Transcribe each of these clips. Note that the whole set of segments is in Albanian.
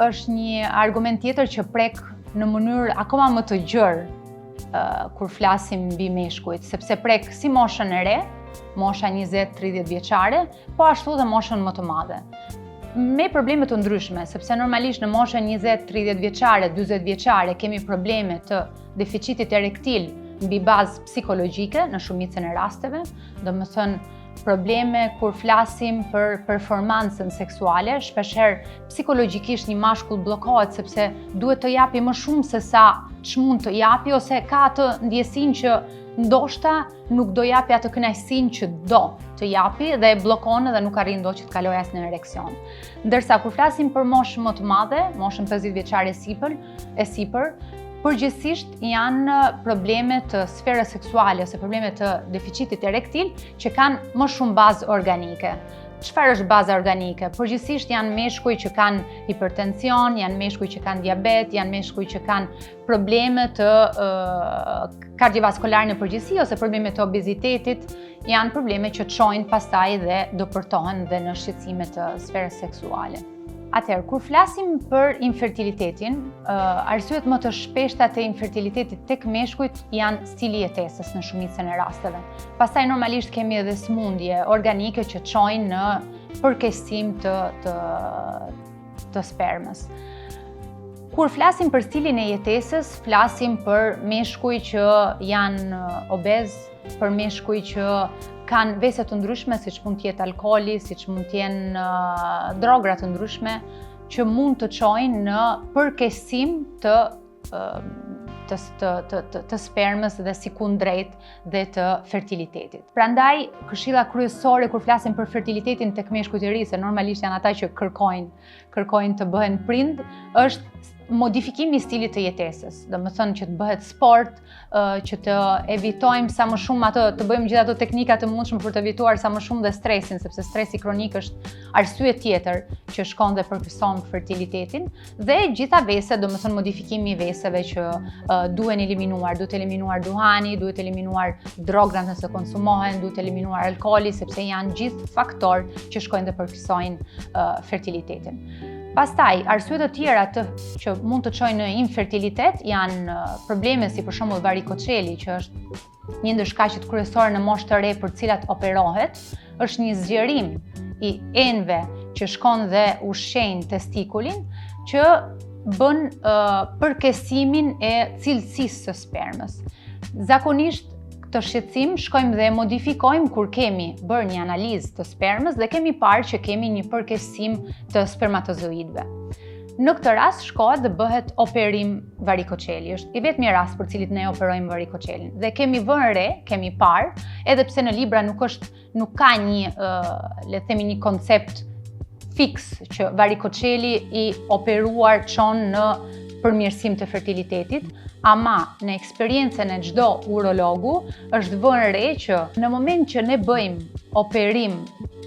është një argument tjetër që prek në mënyrë akoma më të gjerë kur flasim mbi meshkujt, sepse prek si moshën e re, mosha 20-30 vjeçare, po ashtu dhe moshën më të madhe. Me probleme të ndryshme, sepse normalisht në moshën 20-30 vjeçare, 40 vjeçare kemi probleme të deficitit erektil mbi bazë psikologjike në shumicën e rasteve, domethënë probleme kur flasim për performancën seksuale, shpeshherë psikologjikisht një mashkull bllokohet sepse duhet të japi më shumë se sa ç'mund të japi ose ka atë ndjesinë që ndoshta nuk do japi atë kënaqësinë që do të japi dhe e bllokon dhe nuk arrin dot që të kalojë as në ereksion. Ndërsa kur flasim për moshë më të madhe, moshën 50 vjeçare e sipër, përgjithsisht janë probleme të sferës seksuale ose probleme të deficitit erektil që kanë më shumë bazë organike. Çfarë është baza organike? Përgjithsisht janë meshkuj që kanë hipertension, janë meshkuj që kanë diabet, janë meshkuj që kanë probleme të kardiovaskular në përgjithësi ose probleme të obezitetit, janë probleme që çojnë pastaj dhe dopërtohen dhe në shqetësime të sferës seksuale. Atëherë, kur flasim për infertilitetin, arsyet më të shpeshta të infertilitetit tek meshkujt janë stili jetesës në shumicën e rasteve. Pastaj normalisht kemi edhe sëmundje organike që çojnë në përkeqësim të spermës. Kur flasim për stilin e jetesës, flasim për meshkuj që janë obez, për meshkuj që kanë vese të ndryshme, siç mund të jetë alkooli, siç mund të jenë drogra të ndryshme, që mund të çojnë në përkeqësim të spermës dhe si kundrejt dhe të fertilitetit. Prandaj, këshilla kryesore kur flasim për fertilitetin tek meshkujt e ri, se normalisht janë ata që kërkojnë të bëhen prind, është modifikimi i stilit të jetesës. Domethënë që të bëhet sport, që të evitojmë sa më shumë të bëjmë gjithë ato teknika të mundshme për të evituar sa më shumë dhe stresin, sepse stresi kronik është arsye tjetër që shkon dhe përkeqëson fertilitetin, dhe gjitha veset, domethënë modifikimi i veseve që duhet eliminuar duhani, duhet eliminuar drograt nëse konsumohen, duhet eliminuar alkooli, sepse janë gjithë faktorë që shkojnë dhe përkeqësojnë fertilitetin. Pastaj, arsyet të tjera që mund të çojnë në infertilitet janë probleme si për shembull varikoceli, që është një ndër shkaqet kryesore në moshë të re për të cilat operohet, është një zgjerim i enëve që shkon dhe ushqejnë testikulin, që bën përkeqësimin e cilësisë së spermës. Zakonisht këtë shqetësim shkojmë dhe modifikojmë kur kemi bërë një analizë të spermës dhe kemi parë që kemi një përkeqësim të spermatozoidëve. Në këtë rast shkohet dhe bëhet operim varikoceli. Është i vetmi rast për cilit ne operojmë varikocelin. Dhe kemi vënë re, kemi parë, edhe pse në libra nuk ka një, le të themi, një koncept fiks që varikoceli i operuar çon në përmirësim të fertilitetit, ama në eksperiencën e çdo urologu është vënë re që në moment që ne bëjmë operim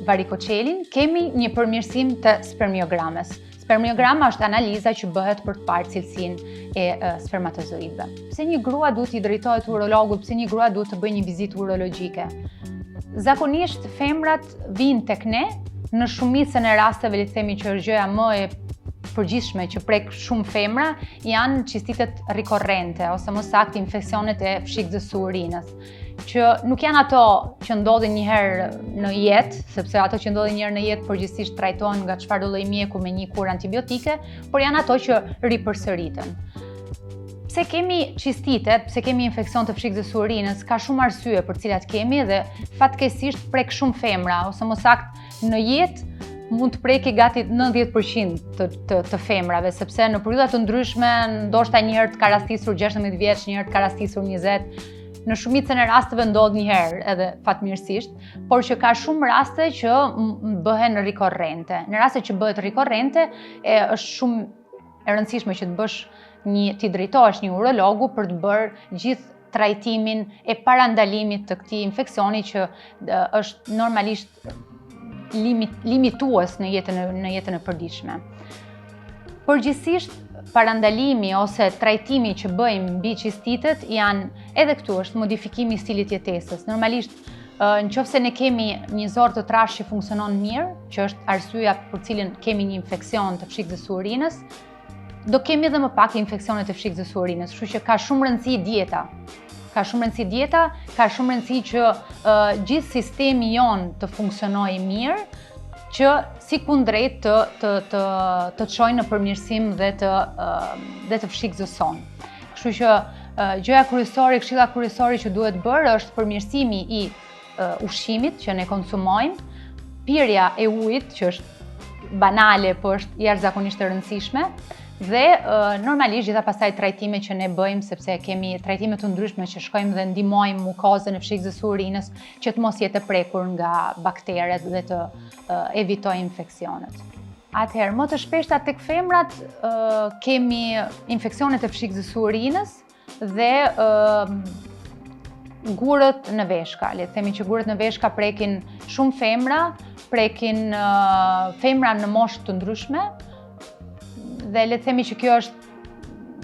varikocelin, kemi një përmirësim të spermiogramës. Spermiograma është analiza që bëhet për të parë cilësinë e spermatozoidëve. Pse një grua duhet i drejtohet urologut, pse një grua duhet të bëjë një vizitë urologjike? Zakonisht femrat vinë tek ne në shumicën e rasteve, le të themi që është gjëja më e përgjithshme që prek shumë femra, janë qistitet rikorrente ose më saktë infeksionet e fshikës së urinës, që nuk janë ato që ndodhin një herë në jetë, sepse ato që ndodhin një herë në jetë përgjithsisht trajtohen nga çfarëdo lloj mjeku me një kurë antibiotike, por janë ato që ripërsëriten. Pse kemi qistitet, pse kemi infeksion të fshikës së urinës, ka shumë arsye për cilat kemi dhe fatkeqësisht prek shumë femra, ose më saktë në jetë mund të preki gati 90% të femrave, sepse në periudha të ndryshme, ndoshta një herë të ka rastisur 16 vjeç, një herë të ka rastisur 20, në shumicën e rasteve ndodh një herë edhe fatmirësisht, por që ka shumë raste që bëhen rikorrente. Në raste që bëhet rikorrente, është shumë e rëndësishme që t'i drejtohesh një urologu për të bërë gjithë trajtimin e parandalimit të këtij infeksioni që është normalisht limitues në jetën e përditshme. Përgjithsisht, parandalimi ose trajtimi që bëjmë mbi qistitet janë edhe këtu është modifikimi i stilit jetesës. Normalisht Nëse ne kemi një zor të trashë që funksionon mirë, që është arsyeja për cilën kemi një infeksion të fshikës së urinës, do kemi edhe më pak infeksione të fshikës së urinës, kështu që ka shumë rëndësi dieta. Ka shumë rëndësi që gjithë sistemi jon të funksionojë mirë, që si kundrejt të çojë në përmirësim dhe të fshikës son. Kështu që gjëja kryesore, këshilla kryesore që duhet bërë është përmirësimi i ushqimit që ne konsumojmë, pirja e ujit që është banale, po është jashtëzakonisht e rëndësishme, dhe normalisht gjitha pastaj trajtime që ne bëjmë, sepse kemi trajtime të ndryshme që shkojmë dhe ndihmojmë mukozën e fshikës së urinës që të mos jetë e prekur nga bakteret dhe të evitojë infeksionet. Atëherë, më të shpeshta tek femrat kemi infeksionet e fshikës së urinës dhe gurët në veshka. Le të themi që gurët në veshka prekin shumë femra, prekin femra në moshë të ndryshme, dhe le të themi që kjo është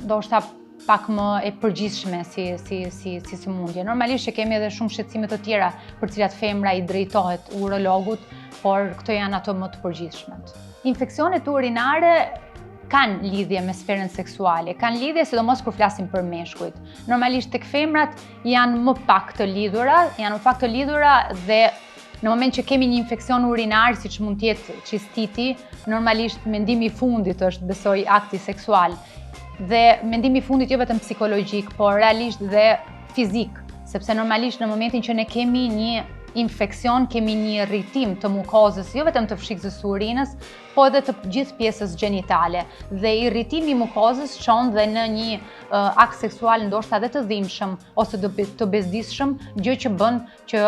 ndoshta pak më e përgjithshme si sëmundje. Normalisht që kemi edhe shumë shqetësime të tjera për cilat femra i drejtohet urologut, por këto janë ato më të përgjithshmet. Infeksionet urinare kanë lidhje me sferën seksuale, kanë lidhje sidomos kur flasim për meshkujt. Normalisht tek femrat janë më pak të lidhura dhe në moment që kemi një infeksion urinar, siç mund të jetë cistiti, normalisht mendimi i fundit është besoj akti seksual. Dhe mendimi i fundit jo vetëm psikologjik, por realisht dhe fizik, sepse normalisht në momentin që ne kemi një infeksion, kemi një rritim të mukozës, jo vetëm të fshikës së urinës, po edhe të gjithë pjesës gjenitale. Dhe i rritimi i mukozës çon dhe në një akt seksual ndoshta edhe të dhimbshëm ose të bezdisshëm, gjë që bën që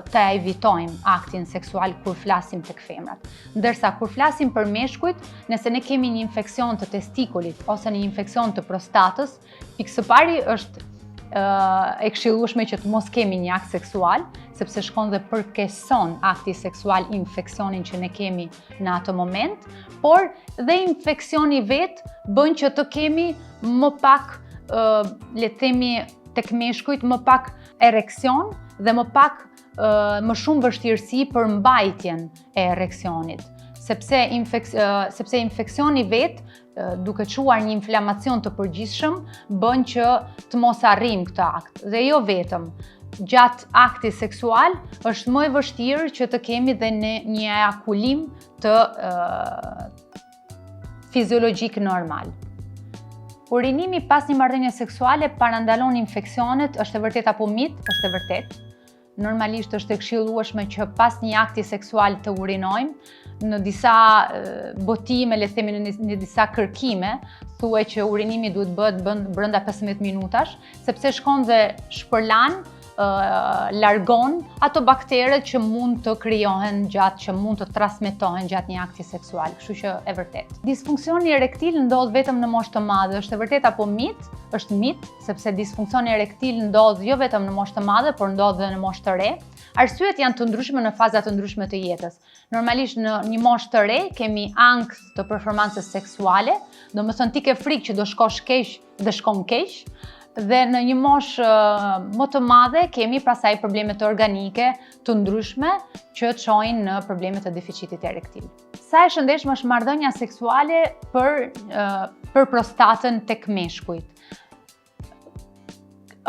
ta evitojmë aktin seksual kur flasim tek femrat. Ndërsa kur flasim për meshkujt, nëse ne kemi një infeksion të testikulit ose një infeksion të prostatës, pikë së pari është e këshillueshme që të mos kemi një akt seksual, sepse shkon dhe përkeson akti seksual infeksionin që ne kemi në atë moment, por dhe infeksioni vetë bën që të kemi më pak, le të themi tek meshkujt, më pak ereksion dhe më shumë vështirësi për mbajtjen e ereksionit. Sepse infeksioni vetë, duke quar një inflamacion të përgjithshëm, bën që të mos arrijmë këtë akt. Dhe jo vetëm, gjatë akti seksual është më e vështirë që të kemi dhe një ejakulim të fiziologjik normal. Urinimi pas një marrëdhënie seksuale parandalon infeksionet, është e vërtet apo mit? Është e vërtet. Normalisht është e këshillueshme që pas një akti seksual të urinojmë. Në disa botime, le të themi në disa kërkime, thuhet që urinimi duhet bëhet brenda 15 minutash, sepse shkon dhe shpërlan, largon ato bakteret që mund të krijohen që mund të transmetohen gjatë një akti seksual, kështu që e vërtet. Disfunksioni erektil ndodh vetëm në moshë të madhe, është e vërtet apo mit? Është mit, sepse disfunksioni erektil ndodh jo vetëm në moshë të madhe, por ndodh edhe në moshë të re. Arsyet janë të ndryshme në faza të ndryshme të jetës. Normalisht në një moshë të re kemi ankth të performancës seksuale, domethënë ti ke frikë që do shkosh keq dhe shkon keq. Dhe në një moshë më të madhe kemi pastaj probleme organike të ndryshme që çojnë në probleme të deficitit erektil. Sa e shëndetshme është marrëdhënia seksuale për prostatën tek meshkujt?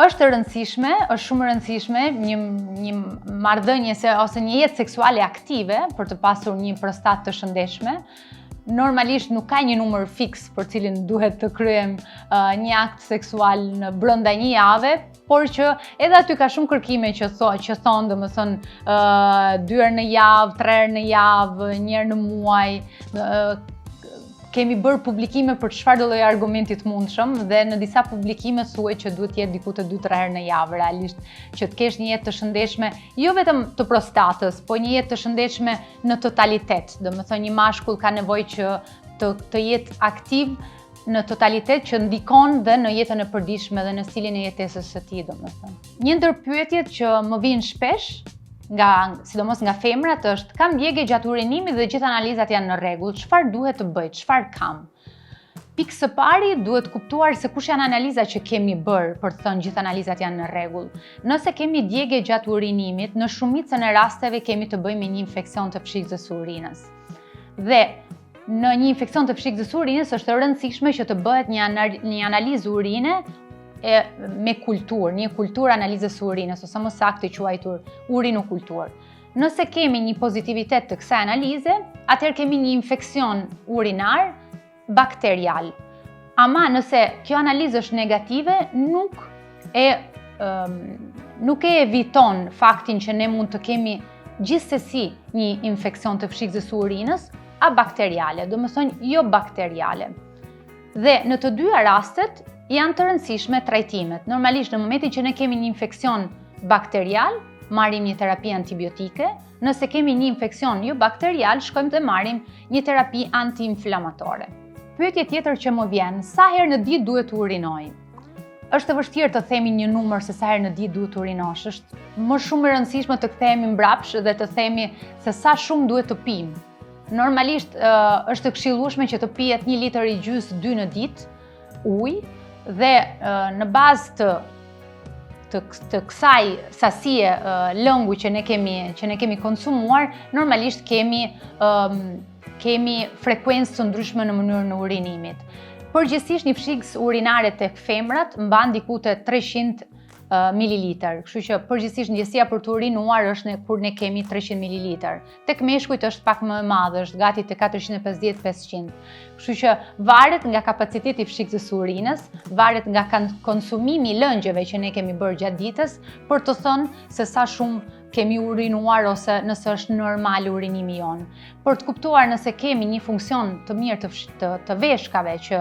Është shumë e rëndësishme një marrëdhënie ose një jetë seksuale aktive për të pasur një prostatë të shëndetshme. Normalisht nuk ka një numër fiks për cilin duhet të kryejmë një akt seksual në brenda një jave, por që edhe aty ka shumë kërkime që thonë, domethënë 2 herë në javë, 3 herë në javë, 1 herë në muaj. Kemi bërë publikime për çfarëdo lloj argumenti të mundshëm dhe në disa publikime thuhet që duhet të jetë diku të 2-3 herë në javë realisht, që të kesh një jetë të shëndetshme, jo vetëm të prostatës, po një jetë të shëndetshme në totalitet. Domethënë një mashkull ka nevojë që të jetë aktiv në totalitet, që ndikon dhe në jetën e përditshme dhe në stilin e jetesës së tij, domethënë. Një ndër pyetjet që më vijnë shpesh sidomos nga femrat është: kam djegje gjatë urinimit dhe gjithë analizat janë në rregull, çfarë duhet të bëj, çfarë kam? Pikë së pari duhet kuptuar se kush janë analizat që kemi bërë për të thënë gjithë analizat janë në rregull. Nëse kemi djegje gjatë urinimit, në shumicën e rasteve kemi të bëjmë me një infeksion të fshikës së urinës. Dhe në një infeksion të fshikës së urinës është e rëndësishme që të bëhet një analizë urine me kulturë, një kulturë analizës së urinës, ose më saktë quajtur urinokulturë. Nëse kemi një pozitivitet të kësaj analize, atëherë kemi një infeksion urinar bakterial. Ama nëse kjo analizë është negative, nuk e eviton faktin që ne mund të kemi gjithsesi një infeksion të fshikës së urinës, a bakteriale, do më thonë jo bakteriale. Dhe në të dyja rastet janë të rëndësishme trajtimet. Normalisht në momentin që ne kemi një infeksion bakterial, marrim një terapi antibiotike. Nëse kemi një infeksion jo bakterial, shkojmë dhe marrim një terapi antiinflamatore. Pyetje tjetër që më vjen, sa herë në ditë duhet të urinoj? Është e vështirë të themi një numër se sa herë në ditë duhet të urinosh. Është më shumë e rëndësishme të kthehemi mbrapsht dhe të themi se sa shumë duhet të pim. Normalisht është e këshillueshme që të pihet 1,5 litër 2 në ditë ujë dhe në bazë të kësaj sasie lëngu që ne kemi konsumuar, normalisht kemi frekuencë të ndryshme në mënyrën e urinimit. Përgjithsisht një fshikës urinare tek femrat mban diku te 300 mililitër, kështu që përgjithsisht ndjesia për të urinuar është kur ne kemi 300 mililitër. Tek meshkujt është pak më e madhe, është gati te 450-500. Kështu që varet nga kapaciteti i fshikës së urinës, varet nga konsumimi i lëngjeve që ne kemi bërë gjatë ditës për të thënë se sa shumë kemi urinuar ose nëse është normal urinimi jonë. Për të kuptuar nëse kemi një funksion të mirë të veshkave që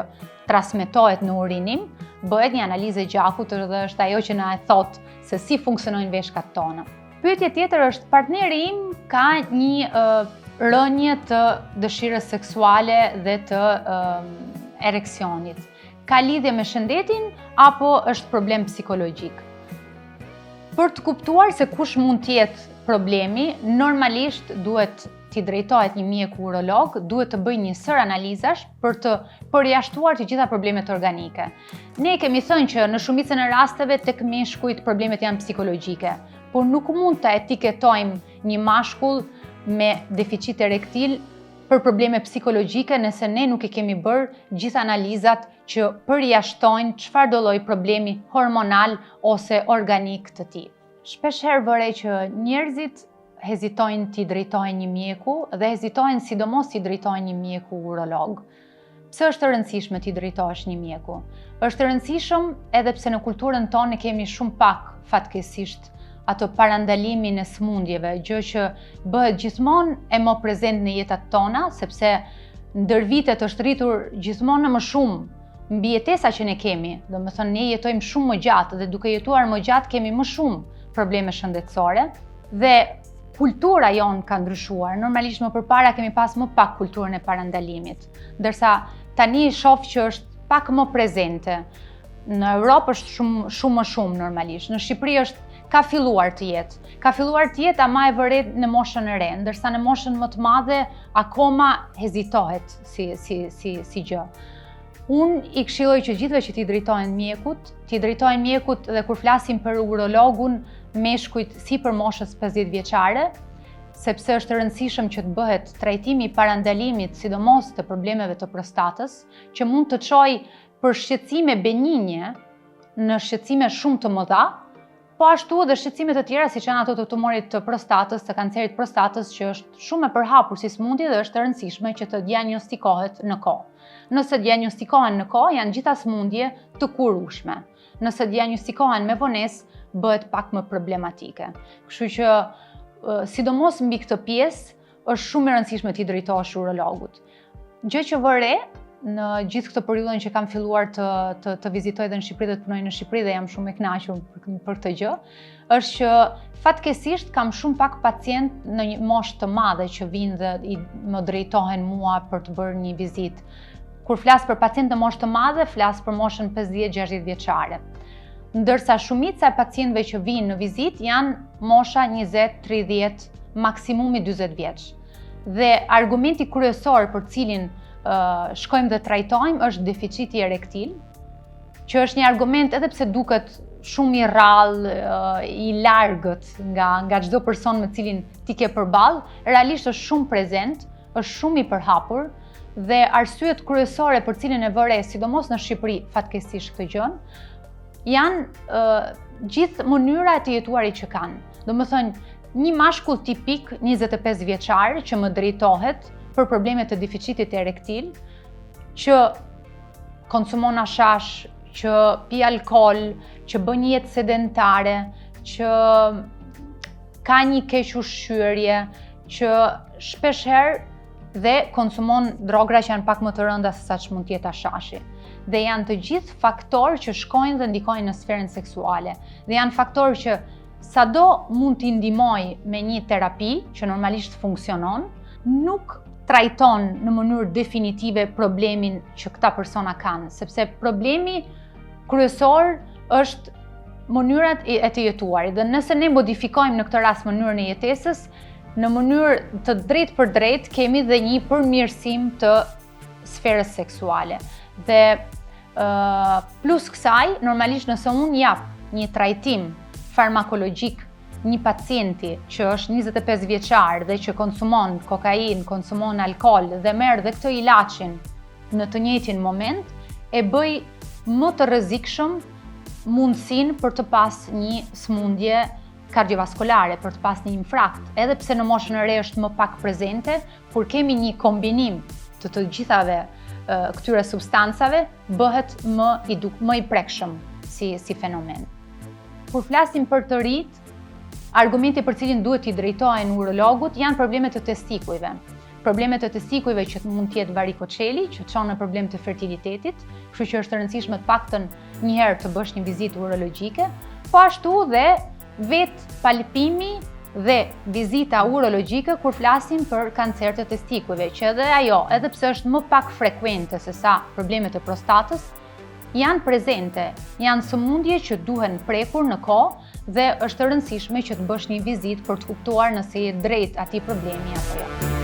transmetohet në urinim, bëhet një analizë e gjakut dhe është ajo që na e thot se si funksionojnë veshkat tona. Pyetje tjetër është, partneri im ka një rënje të dëshirës seksuale dhe të ereksionit. Ka lidhje me shëndetin apo është problem psikologjik? Për të kuptuar se kush mund të jetë problemi, normalisht duhet t'i drejtohet një mjeku urolog, duhet të bëj një sër analizash për të përjashtuar të gjitha problemet organike. Ne kemi thënë që në shumicën e rasteve tek meshkujt problemet janë psikologjike, por nuk mund të etiketojmë një mashkull me deficit erektil për probleme psikologjike nëse ne nuk e kemi bërë gjitha analizat që përjashtojnë çfarë do lloj problemi hormonal ose organik të tij. Shpeshherë vërej që njerëzit hezitojnë t'i drejtojnë një mjeku dhe hezitojnë sidomos t'i drejtojnë një mjeku urolog. Pse është e rëndësishme t'i drejtohesh një mjeku? Është e rëndësishëm edhe pse në kulturën tonë kemi shumë pak fatkeqësisht ato parandalimin e smundjeve, gjë që bëhet gjithmonë e më prezent në jetat tona, sepse ndër vitet është rritur gjithmonë më shumë mbi jetesa që ne kemi. Do të thonë ne jetojmë shumë më gjatë dhe duke jetuar më gjatë kemi më shumë probleme shëndetësore dhe kultura jonë ka ndryshuar. Normalisht më përpara kemi pas më pak kulturën e parandalimit, ndërsa tani shoh që është pak më prezente. Në Europë është shumë më shumë normalisht. Në Shqipëri ka filluar të jetë. Ka filluar të jetë ama e vëret në moshën e re, ndërsa në moshën më të madhe akoma hezitohet si gjë. Unë i këshilloj që gjithëve që t'i drejtojnë mjekut dhe kur flasim për urologun, meshkujt si për moshës 50 vjeçare, sepse është e rëndësishëm që të bëhet trajtimi i parandalimit, sidomos të problemeve të prostatës, që mund të çojë për shqetësime benigne në shqetësime shumë të mëdha, po ashtu edhe shqetësime të tjera siç janë ato të tumorit të prostatës, të kancerit prostatës, që është shumë e përhapur si smundje dhe është e rëndësishme që të diagnostikohet në kohë. Nëse diagnostikohen në kohë, janë gjitha smundje të kurueshme. Nëse diagnostikohen me vonesë, bëhet pak më problematike. Kështu që, sidomos mbi këtë pjesë, është shumë e rëndësishme t'i drejtohesh urologut. Gjë që vëre, në gjithë këtë periudhën që kam filluar të vizitoj dhe në Shqipëri dhe të punoj në Shqipëri dhe jam shumë e kënaqur për këtë gjë, është që fatkeqësisht kam shumë pak pacient në një moshë të madhe që vinë dhe më drejtohen mua për të bërë një vizitë. Kur flas për pacient në moshë të madhe, flas për moshën 50-60 vjeçare. Ndërsa shumica e pacientëve që vinë në vizitë janë mosha 20-30, maksimumi 40 vjeç. Dhe argumenti kryesor për cilin shkojmë dhe trajtojmë është deficiti erektil, që është një argument edhe pse duket shumë i rrallë, i largët nga çdo person me cilin ti ke përballë, realisht është shumë prezent, është shumë i përhapur dhe arsyet kryesore për cilin e vëre, sidomos në Shqipëri, fatkeqësisht këtë gjën, janë gjithë mënyra e të jetuarit që kanë. Domethënë, një mashkull tipik 25 vjeçar që më drejtohet për probleme të deficitit erektil, që konsumon hashash, që pi alkool, që bën një jetë sedentare, që ka një keq ushqyerje, që shpeshherë dhe konsumon drogra që janë pak më të rënda se sa që mund të jetë hashashi. Dhe janë të gjithë faktorë që shkojnë dhe ndikojnë në sferën seksuale. Dhe janë faktorë që sado mund t'i ndihmoj me një terapi që normalisht funksionon, nuk trajton në mënyrë definitive problemin që këta persona kanë, sepse problemi kryesor është mënyrat e të jetuarit. Dhe nëse ne modifikojmë në këtë rast mënyrën e jetesës, në mënyrë të drejtë për drejtë kemi dhe një përmirësim të sferës seksuale. Dhe plus kësaj, normalisht nëse unë jap një trajtim farmakologjik një pacienti që është 25 vjeçar dhe që konsumon kokain, konsumon alkool dhe merr dhe këtë ilaçin në të njëjtin moment, e bëj më të rrezikshëm mundësinë për të pas një smundje kardiovaskulare, për të pas një infarkt, edhe pse në moshën e re është më pak prezente, por kemi një kombinim të gjithave këtyre substancave, bëhet më i prekshëm si fenomen. Kur flasim për të rit, argumenti për cilin duhet t'i drejtohen urologut janë problemet të testikujve. Problemet të testikujve që mund t'jetë varikoceli, që çon në problem të fertilitetit, kështu që është e rëndësishme të paktën një herë të bësh një vizitë urologjike, po ashtu dhe vetë palpimi dhe vizita urologjike kur flasim për kancer të testikujve, që edhe ajo, edhe pse është më pak frekuente se sa problemet e prostatës, janë prezente, janë sëmundje që duhen prekur në kohë dhe është e rëndësishme që të bësh një vizitë për të kuptuar nëse je drejt atij problemi apo jo.